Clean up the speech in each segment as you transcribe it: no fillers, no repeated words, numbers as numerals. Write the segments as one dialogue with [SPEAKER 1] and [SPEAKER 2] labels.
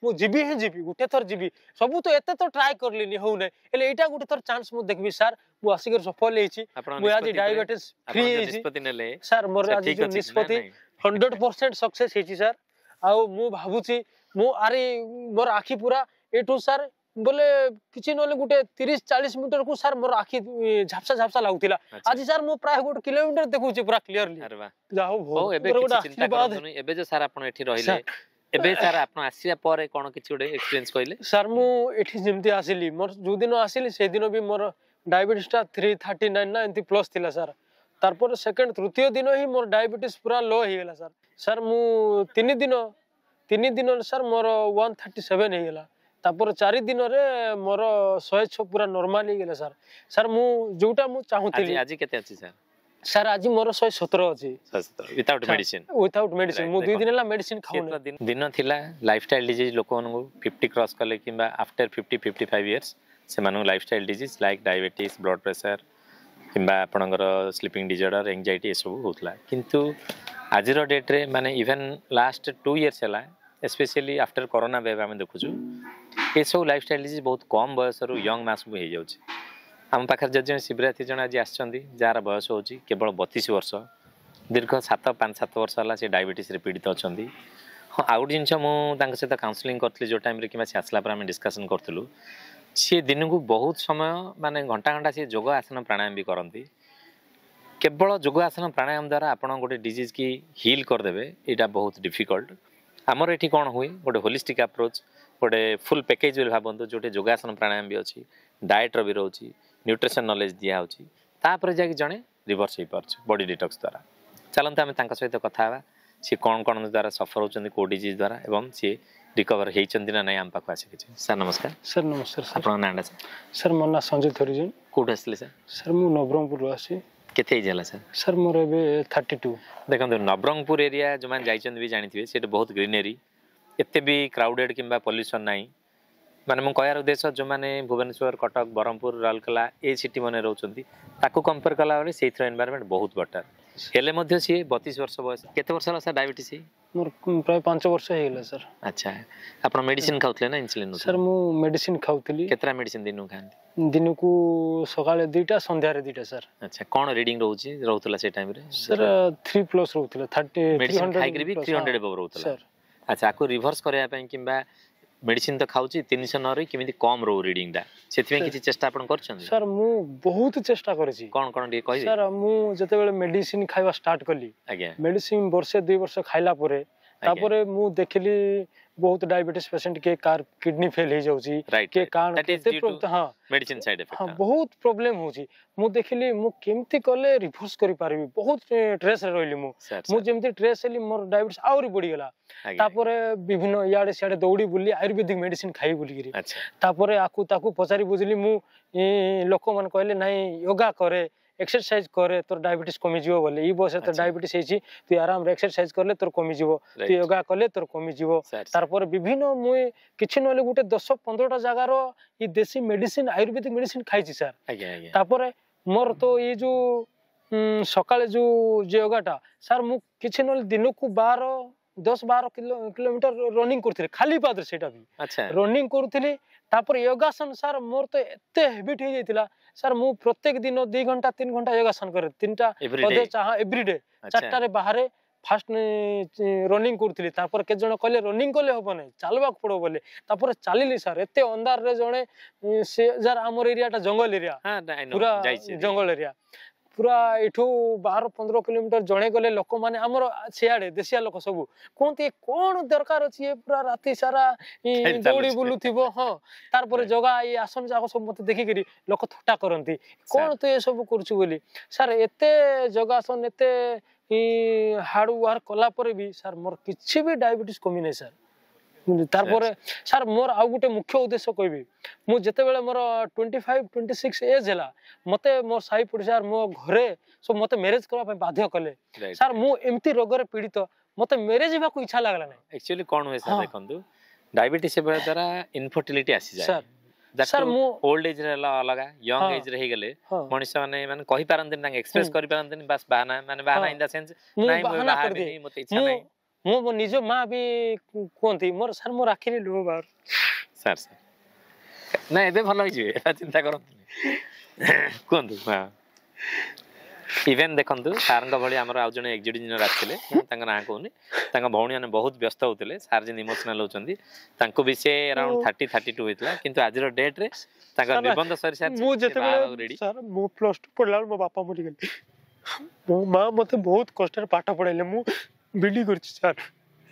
[SPEAKER 1] मु जीबी ही जीबी गुटे थर जीबी सब तो एते तो ट्राई करलिनी हो नै एले एटा गुटे थर चांस मु देखबी सर मु आसिकर सफल हेछि मु आज डायबिटीज फ्री हेछि
[SPEAKER 2] निष्पत्ति नेले
[SPEAKER 1] सर मोर आज जो निष्पत्ति 100% सक्सेस हेछि सर आ मु भाबुछि मु आरे मोर आखी पूरा एटू सर बोले किछि नले गुटे 30-40 मीटर को सर मोर आखी झापसा झापसा लागुतिला आज सर मु प्राय 1 किलोमीटर देखुछि पूरा क्लियरली
[SPEAKER 2] अरे वाह
[SPEAKER 1] जाहो
[SPEAKER 2] हो एबे किछि चिंता करथुनी एबे जे सर आपण एठी रहिले एबे सर आपण आसिया परे कोन किछि उडे एक्सपीरियंस कइले
[SPEAKER 1] सर मु एठी जेमती आसिली मोर जो दिन आसिली से दिन भी मोर डायबिटीज ता 339 ना एंती प्लस थिला सर तारपर सेकंड तृतीय दिन ही मोर डायबिटीज पूरा लो ही गेला सर सर मु 3 दिन सर मोर 137 ही गेला तापर 4 दिन रे मोर 106 पूरा नॉर्मल ही गेला सर सर मु जोटा मु चाहुतिली
[SPEAKER 2] आज केते अछि सर
[SPEAKER 1] सर आज मोर 117 अछि
[SPEAKER 2] 117 विदाउट मेडिसिन
[SPEAKER 1] मु 2 दिन ला मेडिसिन खाउने
[SPEAKER 2] दिन थिला लाइफस्टाइल डिजीज लोक मानगो 50 क्रॉस कले किबा आफ्टर 50-55 इयर्स से मानगो lifestyle disease like diabetes blood pressure किबा आपनगर स्लीपिंग डिसऑर्डर एंजाइटी ए सब होतला किंतु आजिरो डेट रे माने इवन लास्ट 2 इयर्स हला स्पेशली आफ्टर कोरोना वेव आम देखुचु ये सब लाइफस्टाइल डिजीज बहुत कम बयस रु यंग मास भी हो जाउछि आम पाखर जज शिवरात्रि जन आज आछंदी जार बयस होछि केवल 32 वर्ष दीर्घ 5-7 वर्ष हला से डायबिटीज रे पीड़ित अछंदी हां आउट जिंस मु तांक सहित काउंसलिंग करथली जो टाइम रे किमा से आसला पर हम डिस्कशन करथलु से दिन को बहुत समय माने घंटा घंटा से योग आसन प्राणायाम भी करंती केवल योग आसन प्राणायाम द्वारा आपण गोटे डिजीज की हील कर देबे एटा बहुत डिफिकल्ट आमर एठी कोन हुए गोटे होलिस्टिक अप्रोच गोटे फुल पैकेज बोली भाबंतु जोटे योगासन प्राणायाम भी अच्छी डाएट भी रोची न्यूट्रिशन नॉलेज दिया होची तापर जाके जणे रिवर्स हो पारछ बॉडी डिटॉक्स द्वारा चलंत आम तांका सहित कथा हेबा सी कोन कोन द्वारा सफर होचंदी को डिजीज द्वारा एवं सी रिकवर हेचंदी ना नै आम पाखु आसी किछि सर नमस्कार सर आपन नांडा
[SPEAKER 1] सर मोर ना संजय थरिजन
[SPEAKER 2] कोड असले सर
[SPEAKER 1] मु नवरंगपुर रु आसी
[SPEAKER 2] केते जाला
[SPEAKER 1] सर मोर एबे 32
[SPEAKER 2] देखंतु नवरंगपुर एरिया जो मान जाइचंद भी जानिथिबे सेट बहुत ग्रीनरी एते भी क्राउडेड किंबा पॉल्यूशन नाही माने मु कहयार उद्देश्य जो माने भुवनेश्वर कटक बरहमपुर राउरकेला ए सिटी माने रहउचंदी ताको कंपेयर कला बेले सेथर एनवायरनमेंट बहुत बेटर हेले मध्ये सी 32 वर्ष बयस केते वर्ष होला सर डायबिटीज
[SPEAKER 1] मोर प्राय 5 वर्ष हे गेला सर
[SPEAKER 2] अच्छा आपण मेडिसिन खाउतले ना इंसुलिन
[SPEAKER 1] सर मु मेडिसिन खाउतली
[SPEAKER 2] केतरा मेडिसिन दिनु खांती
[SPEAKER 1] दिन को सकाळे 2टा संध्या रे 2टा सर
[SPEAKER 2] अच्छा कोन रीडिंग रहउतला से टाइम रे
[SPEAKER 1] सर 3+ रहउतला 30 300
[SPEAKER 2] खाइकरी भी 300 एबव रहउतला सर अच्छा को रिवर्स करया पय किबा मेडिसिन तो खाउची 300 न रे किमिति कम रो रीडिंग दा सेथि में किछि चेष्टा आपण करछन
[SPEAKER 1] सर मु बहुत चेष्टा करछि
[SPEAKER 2] कोन कोन डी कहि
[SPEAKER 1] सर मु जते बेले मेडिसिन खाइबा स्टार्ट कली आज्ञा मेडिसिन वर्षे 2 वर्ष खाइला परे तापरे मु देखली बहुत डायबिटीज पेशेंट के कार किडनी फेल हो जाउची के कान केते हां
[SPEAKER 2] मेडिसिन साइड इफेक्ट
[SPEAKER 1] हां बहुत प्रॉब्लम होची मु देखली मु केमती कले रिवर्स करि पारबी बहुत स्ट्रेस रे रहली मु जेमती स्ट्रेस हेली मोर डायबिटीज आउरी बढ़ी गेला तापरे विभिन्न याडे सियाडे दौड़ी बुली आयुर्वेदिक मेडिसिन खाई बुली गिरी तापरे आकु ताकु पचारी बुझली मु लोक मन कहले नाही योगा करे एक्सरसाइज करे तोर डायबिटीज कमी जीवो बोले ई बसे तो डायबिटीज हेची तू आराम रे एक्सरसाइज करले तोर कमी जीवो तू योगा करले तोर कमी जीवो तारपर विभिन्न मुई किछि नले गुटे 10-15 टा जगह रो ई देसी मेडिसिन आयुर्वेदिक मेडिसिन खाइछि सर तापर मोर तो ई जो सकाळे जो योगाटा सर मु किछि नले दिन को 10-12 किलोमीटर रनिंग करथिले खाली पादर सेटा भी अच्छा रनिंग करथिले तापर योगासन सर मोर तो एते हैबिट हो जाइतिला सर मु प्रत्येक दिन 2 घंटा 3 घंटा योगासन करे 3टा पदे चाहा एवरीडे 4टा रे बाहरे फास्ट रनिंग करथिली तापर के जण कहले रनिंग करले होबो नै चालबा पड़ो बोले तापर चालिली सर एते अंधार रे जणे से जार हमर एरियाटा जंगल एरिया पूरा जंगल एरिया पूरा इठू 12-15 किलोमीटर जणे गले लोक माने हमर सियाडे देसिया लोक सब कोनते कोन दरकार अछि पूरा राती सारा दौड़ी बुलु थिबो हां तार पर जगह ए आसन जाको सब मते देखि करी लोक थट्टा करंती कोन तो ए सब करछु बोली सर एते जगासन एते हार्ड वर्क कला पर भी सर मोर किछि भी डायबिटीज कमी नै सर तारपर सर मोर आ गुटे मुख्य उद्देश्य कहबी मु जते बेले मोर 25-26 एज हला मते मोर साई पड़िसार मो घरे सब मते मैरिज करबा पे बाध्य कले सर मु एम्ति रोग रे पीड़ित मते मैरिज बा को इच्छा लागला नै एक्चुअली कोन होय सर देखंतु डायबिटीज से द्वारा इनफर्टिलिटी आसी जाय सर मु ओल्ड एज रे लगा यंग एज रे हे गेले मनुष्य माने कहि पारंतन तांग एक्सप्रेस करि पारंतन बस बहाना माने बहाना इन द सेंस नै मो बाहर नहीं मते इच्छा नै मो निज माँ भी कहती मोर सर मोर आखिरी लुह बाहर
[SPEAKER 2] सर सर ना एबे भल होइजिबे चिंता करंतु कहंतु हां इवेन देखंतु सारंग भली हमर आउ जने एग्जिबिशन आछिले तांका ना कहूनी तांका भौणी माने बहुत व्यस्त होतले सार जे इमोशनल होचंदी तांको भी से अराउंड 30 32 होइतला किंतु आजिरो डेट रे तांका निबंध सरी सार
[SPEAKER 1] मु जते रेडी सर मु प्लस 2 पढला मो बापा मरि गेल मो मां मते बहुत कष्ट रे पाठ पढाइले मु बिडी करछि सर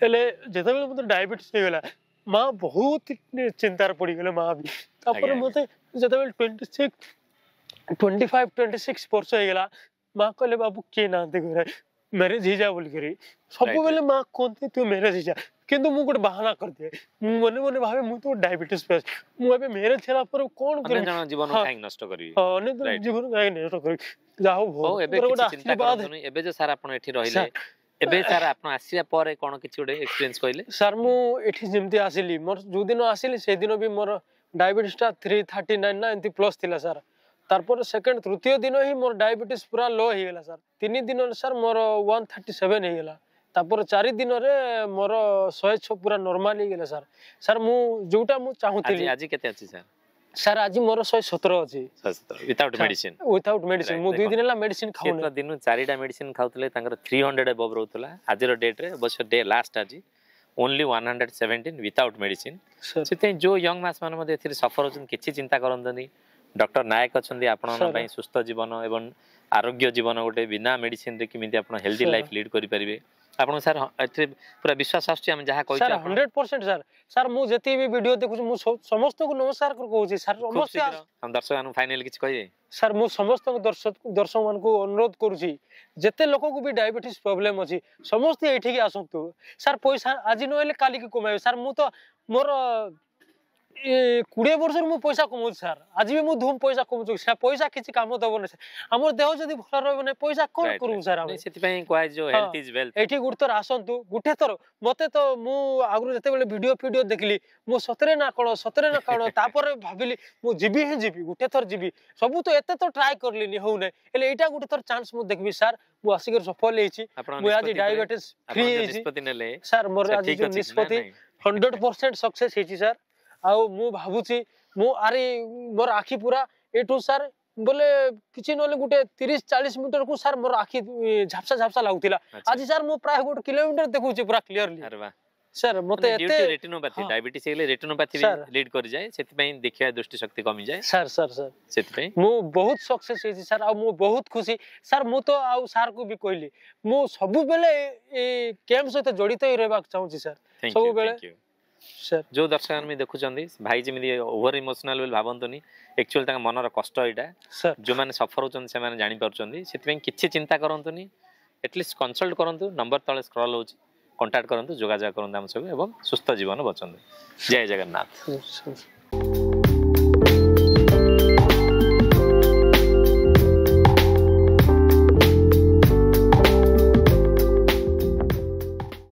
[SPEAKER 1] हेले जते मते डायबिटीज हे गेला मां बहुत चिंता रे पड़ी गेले मां भी तापर मते जते 25-26 वर्ष हे गेला माँ कहले बाबू किए ना घर मेरे जीजा बोल करी सब बेले माँ कहते तू मेरे जीजा किंतु मु गोटे बहाना कर दिए मने मने भाबे मु तो डायबिटीज पेस मु एबे मेरे छला पर कोन कर
[SPEAKER 2] जन जीवन काहे नष्ट करी
[SPEAKER 1] हां ने जीवन काहे नष्ट करी जाहो भो
[SPEAKER 2] एबे किछि चिंता करथुनी एबे जे सर आपण एठी रहिले एबे सर आपण आसिया परे कोन किछि गोटे एक्सपीरियंस कइले
[SPEAKER 1] सर मु एठी जेमती आसिली मोर जो दिन आसिली से दिन भी मोर डायबिटीज ता 339 ना एंती प्लस थिला सर तारपर सेकंड तृतीय दिन ही मोर डायबिटीज पूरा लो हो गला सर 3 दिन सर मोर 137 हो गला तापर 4 दिन रे मोर 106 पूरा नॉर्मल हो गला सर सर मु जोटा मु चाहूतिली
[SPEAKER 2] आज केते अछि सर
[SPEAKER 1] सर आज मोर 117 अछि
[SPEAKER 2] 117 विदाउट मेडिसिन
[SPEAKER 1] मु 2 दिन ला मेडिसिन खाउ
[SPEAKER 2] केतला दिन 4टा मेडिसिन खाउतले तांकर 300 अबव रहउतला आजिरो डेट रे अवश्य डे लास्ट आज ओनली 117 विदाउट मेडिसिन सेते जो यंग मास मान मध्ये एथिरे सफर होचन किछि चिंता करंतनी डॉक्टर नायक अच्छे आपण सुस्थ जीवन एवं आरोग्य जीवन गोटे बिना मेडिसिन रे किमिति आपण हेल्दी लाइफ लीड करि परिबे आपण सर एथे पूरा विश्वास आछी हम जहा कहै
[SPEAKER 1] सर 100% सर सर मु जति भी वीडियो देखु मु समस्त को नमस्कार कहू छी सर समस्त
[SPEAKER 2] हम दर्शक मान फाइनल किछ कहिए
[SPEAKER 1] सर मु समस्त दर्शक मान को अनुरोध करू छी जते लोक को भी डायबिटीज प्रॉब्लम अछि समस्त एठी के आसंतु सर पैसा आज नहेले काली के कमाय सर मु तो मोर 20 वर्ष मु पैसा कमौ सर आज भी मु धूम पैसा कमौ सर पैसा किछि काम दबो नै सर हमर देह जदी भल रहबो नै पैसा कोन करू सर हम
[SPEAKER 2] सेति पई कोइ जो हेल्थ इज वेल्थ
[SPEAKER 1] एठी गुडतर आसंतु गुटे थर मते तो मु आगु जते बेले वीडियो देखली मु सतरे ना कोन तापर भाबिली मु जीबी हे जीबी गुटे थर जीबी सब तो एते तो ट्राई करली नि हो नै एले एटा गुटे थर चांस मु देखबी सर मु आसिकर सफल हेछि मु आज डायबिटीज फ्री हेछि
[SPEAKER 2] निष्पत्ति नेले
[SPEAKER 1] सर मोर आज निष्पत्ति 100% सक्सेस हेछि सर आउ मु भाबुची मु आरे मोर आखी पूरा एठू सर बोले किछि नले गुटे 30-40 मीटर को सर मोर आखी झापसा लागुतिला आज सर मु प्राय 1 किलोमीटर देखुची पूरा क्लियरली अरे वाह सर मते एते
[SPEAKER 2] रेटिनोपैथी डायबिटीज हेले रेटिनोपैथी लीड कर जाय सेति पई देखिया दृष्टि शक्ति कमी जाय
[SPEAKER 1] सर सेति पई मु बहुत सक्सेस हेछि सर आ मु बहुत खुशी सर मु तो आ सर को भी कहली मु सब बेले ए कैंप सहित जड़ित ही रहबा चाहूची सर सब बेले
[SPEAKER 2] सर जो दर्शक में देखुचंदी भाई Zeme over emotional well भाबंतनी actually ताका मनर कष्ट एटा सर जो माने सफर होचन से माने जानि परचंदी सेति पई किछि चिंता करंतनी एटलीस्ट कंसल्ट करंतु नंबर तळे स्क्रॉल होची कांटेक्ट करंतु जोगाजोग करंतु हम सब एवं सुस्थ जीवन बचंदु जय जगन्नाथ।